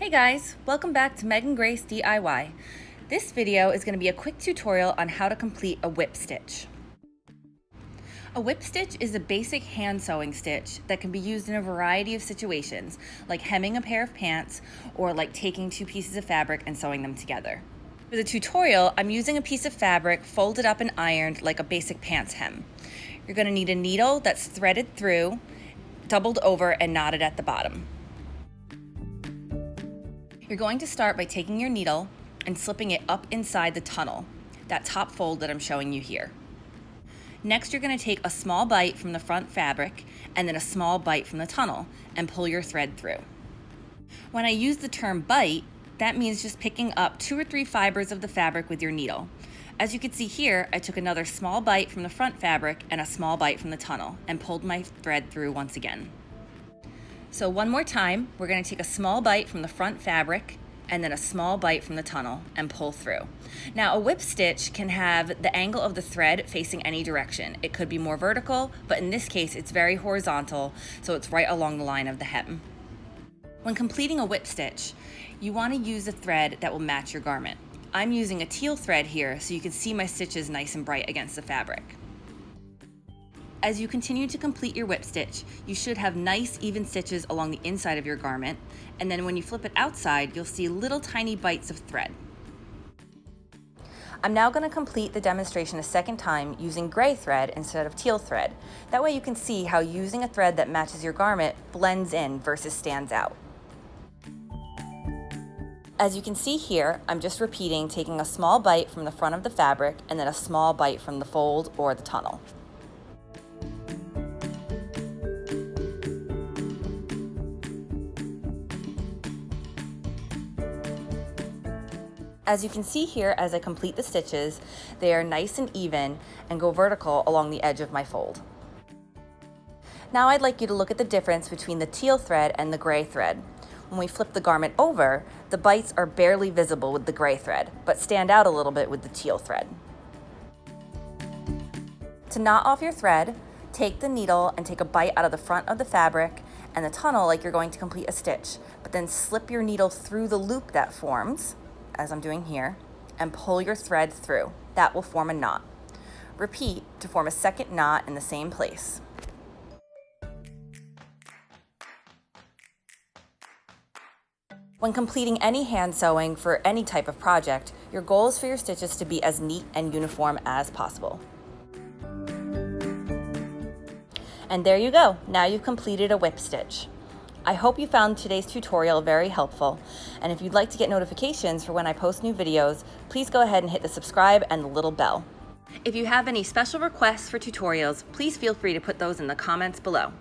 Hey guys, welcome back to Meghan Grace DIY. This video is going to be a quick tutorial on how to complete a whip stitch. A whip stitch is a basic hand sewing stitch that can be used in a variety of situations, like hemming a pair of pants or like taking two pieces of fabric and sewing them together. For the tutorial, I'm using a piece of fabric folded up and ironed like a basic pants hem. You're going to need a needle that's threaded through, doubled over, and knotted at the bottom. You're going to start by taking your needle and slipping it up inside the tunnel, that top fold that I'm showing you here. Next, you're going to take a small bite from the front fabric and then a small bite from the tunnel and pull your thread through. When I use the term bite, that means just picking up 2 or 3 fibers of the fabric with your needle. As you can see here, I took another small bite from the front fabric and a small bite from the tunnel and pulled my thread through once again. So one more time, we're going to take a small bite from the front fabric and then a small bite from the tunnel and pull through. Now a whip stitch can have the angle of the thread facing any direction. It could be more vertical, but in this case it's very horizontal, so it's right along the line of the hem. When completing a whip stitch, you want to use a thread that will match your garment. I'm using a teal thread here so you can see my stitches nice and bright against the fabric. As you continue to complete your whip stitch, you should have nice even stitches along the inside of your garment, and then when you flip it outside, you'll see little tiny bites of thread. I'm now going to complete the demonstration a second time using gray thread instead of teal thread. That way you can see how using a thread that matches your garment blends in versus stands out. As you can see here, I'm just repeating, taking a small bite from the front of the fabric and then a small bite from the fold or the tunnel. As you can see here, as I complete the stitches, they are nice and even and go vertical along the edge of my fold. Now I'd like you to look at the difference between the teal thread and the gray thread. When we flip the garment over, the bites are barely visible with the gray thread, but stand out a little bit with the teal thread. To knot off your thread, take the needle and take a bite out of the front of the fabric and the tunnel like you're going to complete a stitch, but then slip your needle through the loop that forms, as I'm doing here, and pull your thread through. That will form a knot. Repeat to form a second knot in the same place. When completing any hand sewing for any type of project, your goal is for your stitches to be as neat and uniform as possible. And there you go. Now you've completed a whip stitch. I hope you found today's tutorial very helpful, and if you'd like to get notifications for when I post new videos, please go ahead and hit the subscribe and the little bell. If you have any special requests for tutorials, please feel free to put those in the comments below.